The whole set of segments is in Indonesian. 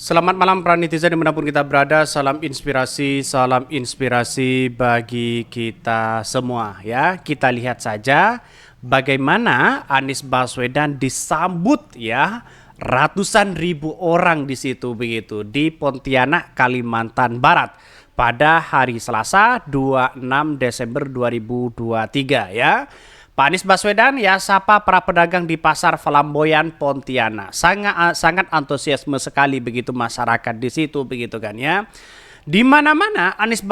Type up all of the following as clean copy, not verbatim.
Selamat malam para netizen dimanapun kita berada. Salam inspirasi bagi kita semua ya. Kita lihat saja bagaimana Anies Baswedan disambut ya ratusan ribu orang di situ begitu di Pontianak, Kalimantan Barat pada hari Selasa 26 Desember 2023 ya. Pak Anies Baswedan ya sapa para pedagang di Pasar Flamboyan Pontianak. Sangat antusiasme sekali begitu masyarakat di situ begitu kan ya. Di mana-mana Anies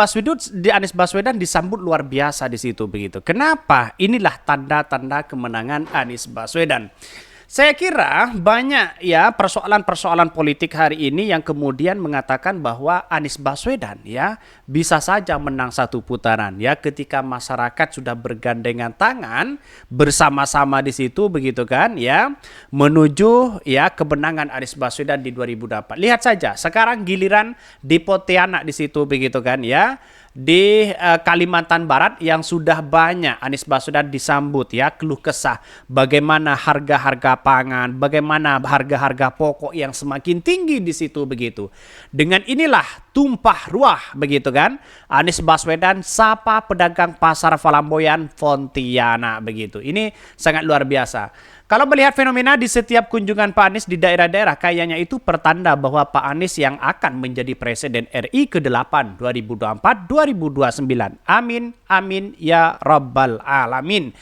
Baswedan disambut luar biasa di situ begitu. Kenapa? Inilah tanda-tanda kemenangan Anies Baswedan. Saya kira banyak ya persoalan-persoalan politik hari ini yang kemudian mengatakan bahwa Anies Baswedan ya bisa saja menang satu putaran ya ketika masyarakat sudah bergandengan tangan bersama-sama di situ begitu kan ya menuju ya kemenangan Anies Baswedan di 2024. Lihat saja sekarang giliran di Pontianak di situ begitu kan ya. Di Kalimantan Barat yang sudah banyak Anies Baswedan disambut ya keluh kesah bagaimana harga-harga pangan, bagaimana harga-harga pokok yang semakin tinggi di situ begitu. Dengan inilah tumpah ruah begitu kan. Anies Baswedan sapa pedagang pasar Flamboyan Pontianak begitu. Ini sangat luar biasa. Kalau melihat fenomena di setiap kunjungan Pak Anies di daerah-daerah, kayaknya itu pertanda bahwa Pak Anies yang akan menjadi Presiden RI ke-8 2024-2029. Amin, amin, ya Rabbal Alamin.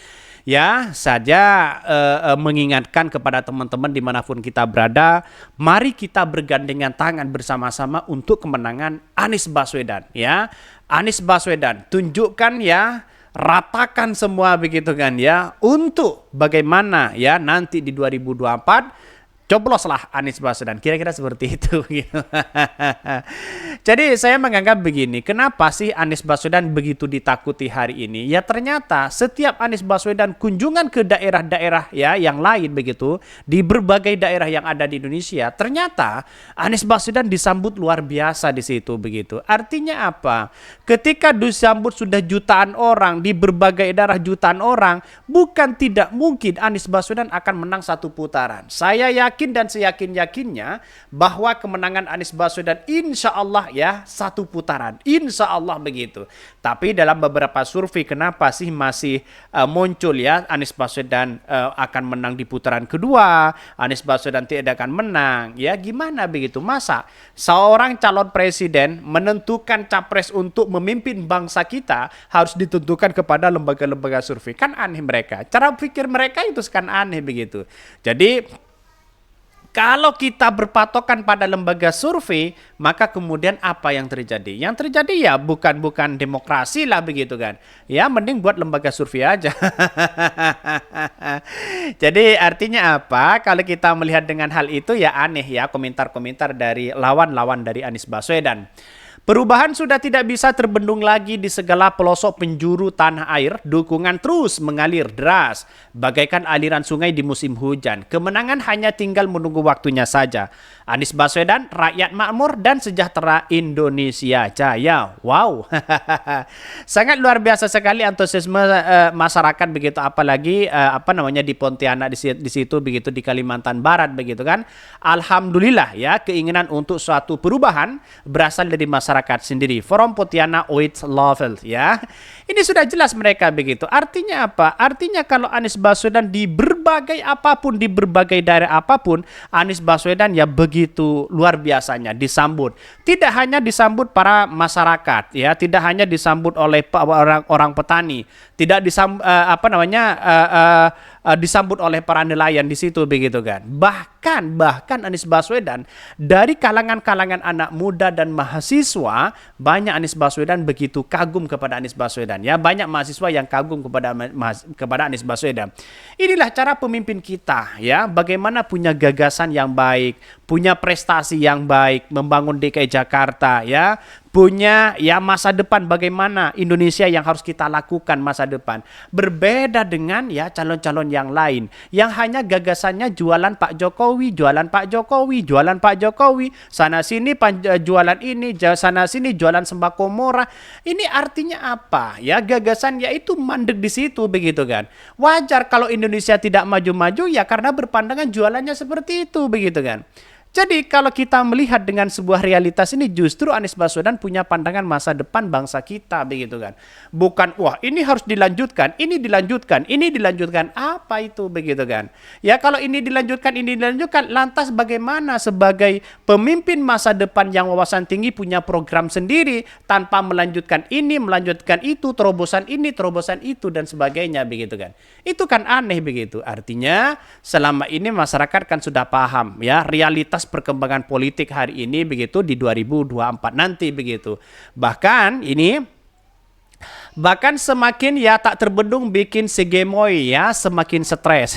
Ya, saja mengingatkan kepada teman-teman dimanapun kita berada, mari kita bergandengan tangan bersama-sama untuk kemenangan Anies Baswedan. Ya, Anies Baswedan, tunjukkan ya, ratakan semua begitu kan ya untuk bagaimana ya nanti di 2024 cobloslah Anies Baswedan, kira-kira seperti itu gitu. Jadi saya menganggap begini, kenapa sih Anies Baswedan begitu ditakuti hari ini? Ya ternyata setiap Anies Baswedan kunjungan ke daerah-daerah ya yang lain begitu, di berbagai daerah yang ada di Indonesia, ternyata Anies Baswedan disambut luar biasa di situ begitu. Artinya apa? Ketika disambut sudah jutaan orang di berbagai daerah jutaan orang, bukan tidak mungkin Anies Baswedan akan menang satu putaran. Saya yakin dan seyakin-yakinnya bahwa kemenangan Anies Baswedan insya Allah ya satu putaran, insya Allah begitu. Tapi dalam beberapa survei kenapa sih masih muncul ya Anies Baswedan akan menang di putaran kedua, Anies Baswedan tidak akan menang ya, gimana begitu? Masa seorang calon presiden menentukan capres untuk memimpin bangsa kita harus ditentukan kepada lembaga-lembaga survei? Kan aneh mereka, cara pikir mereka itu kan aneh begitu. Jadi kalau kita berpatokan pada lembaga survei, maka kemudian apa yang terjadi? Yang terjadi ya bukan demokrasi lah begitu kan. Ya mending buat lembaga survei aja. Jadi artinya apa? Kalau kita melihat dengan hal itu ya aneh ya komentar-komentar dari lawan-lawan dari Anies Baswedan. Perubahan sudah tidak bisa terbendung lagi di segala pelosok penjuru tanah air. Dukungan terus mengalir deras, bagaikan aliran sungai di musim hujan. Kemenangan hanya tinggal menunggu waktunya saja. Anies Baswedan, rakyat makmur dan sejahtera Indonesia Jaya. Wow, sangat luar biasa sekali antusiasme masyarakat begitu, apalagi di Pontianak di situ begitu di Kalimantan Barat begitu kan. Alhamdulillah ya keinginan untuk suatu perubahan berasal dari masyarakat sendiri. Forum Pontianak with Love ya. Ini sudah jelas mereka begitu. Artinya apa? Artinya kalau Anies Baswedan di berbagai apapun, di berbagai daerah apapun, Anies Baswedan ya begitu luar biasanya disambut. Tidak hanya disambut para masyarakat ya, tidak hanya disambut oleh orang petani, tidak disambut oleh para nelayan di situ begitu kan. Bahkan Anies Baswedan dari kalangan-kalangan anak muda dan mahasiswa, banyak Anies Baswedan begitu kagum kepada Anies Baswedan ya, banyak mahasiswa yang kagum kepada Anies Baswedan. Inilah cara pemimpin kita ya, bagaimana punya gagasan yang baik, punya prestasi yang baik, membangun DKI Jakarta ya, punya ya masa depan, bagaimana Indonesia yang harus kita lakukan masa depan. Berbeda dengan ya calon-calon yang lain yang hanya gagasannya jualan Pak Jokowi, jualan Pak Jokowi, jualan Pak Jokowi, sana sini jualan ini, sana sini jualan sembako murah. Ini artinya apa? Ya gagasan yaitu mandek di situ begitu kan. Wajar kalau Indonesia tidak maju-maju ya karena berpandangan jualannya seperti itu begitu kan. Jadi kalau kita melihat dengan sebuah realitas ini, justru Anies Baswedan punya pandangan masa depan bangsa kita begitu kan. Bukan wah ini harus dilanjutkan, ini dilanjutkan, ini dilanjutkan. Apa itu begitu kan? Ya kalau ini dilanjutkan, lantas bagaimana sebagai pemimpin masa depan yang wawasan tinggi punya program sendiri tanpa melanjutkan ini, melanjutkan itu, terobosan ini, terobosan itu dan sebagainya begitu kan. Itu kan aneh begitu. Artinya selama ini masyarakat kan sudah paham ya realitas perkembangan politik hari ini begitu di 2024 nanti begitu. Bahkan semakin ya tak terbendung bikin si gemoy ya semakin stres.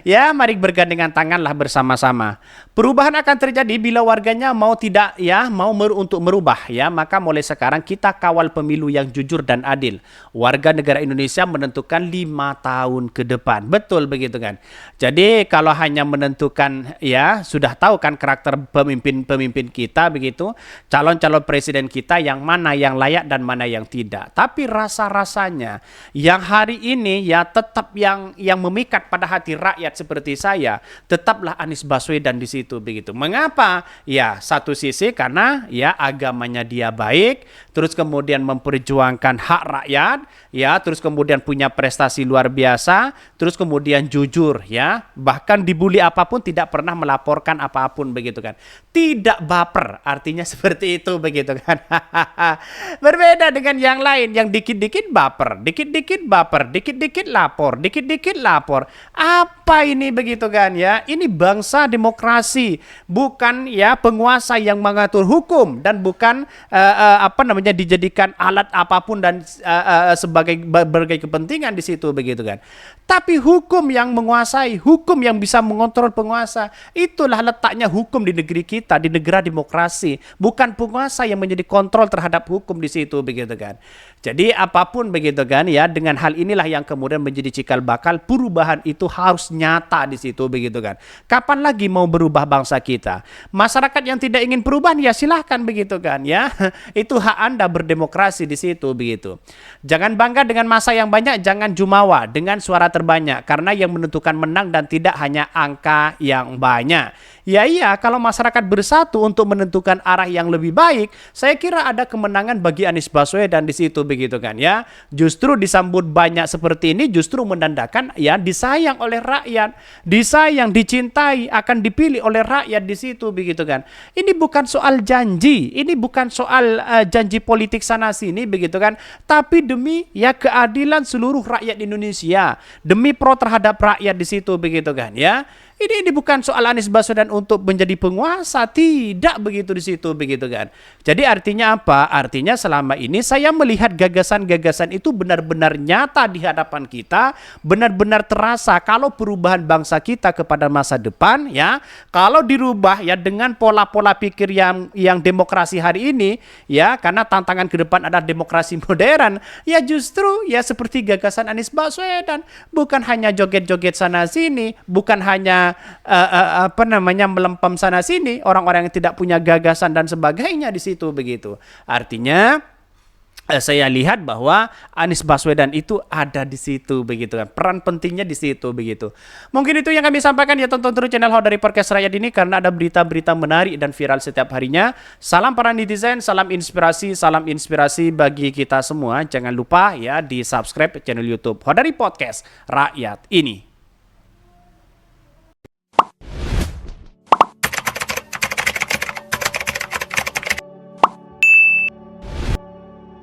Ya mari bergandengan tanganlah bersama-sama. Perubahan akan terjadi bila warganya mau tidak ya untuk merubah ya, maka mulai sekarang kita kawal pemilu yang jujur dan adil. Warga negara Indonesia menentukan 5 tahun ke depan. Betul begitu kan. Jadi kalau hanya menentukan ya sudah tahu kan karakter pemimpin kita begitu, calon-calon presiden kita yang mana yang layak dan mana yang tidak. Tapi rasa-rasanya yang hari ini ya tetap yang memikat pada hati rakyat seperti saya, tetaplah Anies Baswedan di situ begitu. Mengapa? Ya, satu sisi karena ya agamanya dia baik, terus kemudian memperjuangkan hak rakyat, ya, terus kemudian punya prestasi luar biasa, terus kemudian jujur ya, bahkan dibully apapun tidak pernah melaporkan apapun begitu kan. Tidak baper, artinya seperti itu begitu kan. Berbeda dengan yang lain yang dikit-dikit baper, dikit-dikit baper, dikit-dikit lapor, dikit-dikit lapor. Apa ini begitu kan ya? Ini bangsa demokrasi, bukan ya penguasa yang mengatur hukum dan bukan dijadikan alat apapun dan sebagai berbagai kepentingan di situ begitu kan. Tapi hukum yang menguasai, hukum yang bisa mengontrol penguasa, itulah letaknya hukum di negeri kita, di negara demokrasi, bukan penguasa yang menjadi kontrol terhadap hukum di situ begitu kan. Jadi apapun begitu kan ya, dengan hal inilah yang kemudian menjadi cikal bakal perubahan itu harus nyata di situ begitu kan. Kapan lagi mau berubah bangsa kita? Masyarakat yang tidak ingin perubahan ya silahkan begitu kan ya. Itu hak Anda berdemokrasi di situ begitu. Jangan bangga dengan masa yang banyak, jangan jumawa dengan suara terbanyak karena yang menentukan menang dan tidak hanya angka yang banyak. Ya iya, kalau masyarakat bersatu untuk menentukan arah yang lebih baik, saya kira ada kemenangan bagi Anies Baswedan di situ begitu kan ya. Justru disambut banyak seperti ini justru menandakan ya disayang oleh rakyat, disayang, dicintai, akan dipilih oleh rakyat di situ begitu kan. Ini bukan soal janji, ini bukan soal janji politik sana sini begitu kan, tapi demi ya keadilan seluruh rakyat Indonesia, demi pro terhadap rakyat di situ begitu kan ya. Ini bukan soal Anies Baswedan untuk menjadi penguasa, tidak begitu di situ begitu kan. Jadi artinya apa? Artinya selama ini saya melihat gagasan-gagasan itu benar-benar nyata di hadapan kita, benar-benar terasa kalau perubahan bangsa kita kepada masa depan ya, kalau dirubah ya dengan pola-pola pikir yang demokrasi hari ini ya, karena tantangan ke depan adalah demokrasi modern, ya justru ya seperti gagasan Anies Baswedan, bukan hanya joget-joget sana sini, bukan hanya melempam sana sini, orang-orang yang tidak punya gagasan dan sebagainya di situ begitu. Artinya saya lihat bahwa Anies Baswedan itu ada di situ begitu kan, peran pentingnya di situ begitu. Mungkin itu yang kami sampaikan ya, tonton terus channel Hot dari Podcast Rakyat ini karena ada berita-berita menarik dan viral setiap harinya. Salam para netizen, salam inspirasi bagi kita semua. Jangan lupa ya di subscribe channel YouTube Hot dari Podcast Rakyat ini.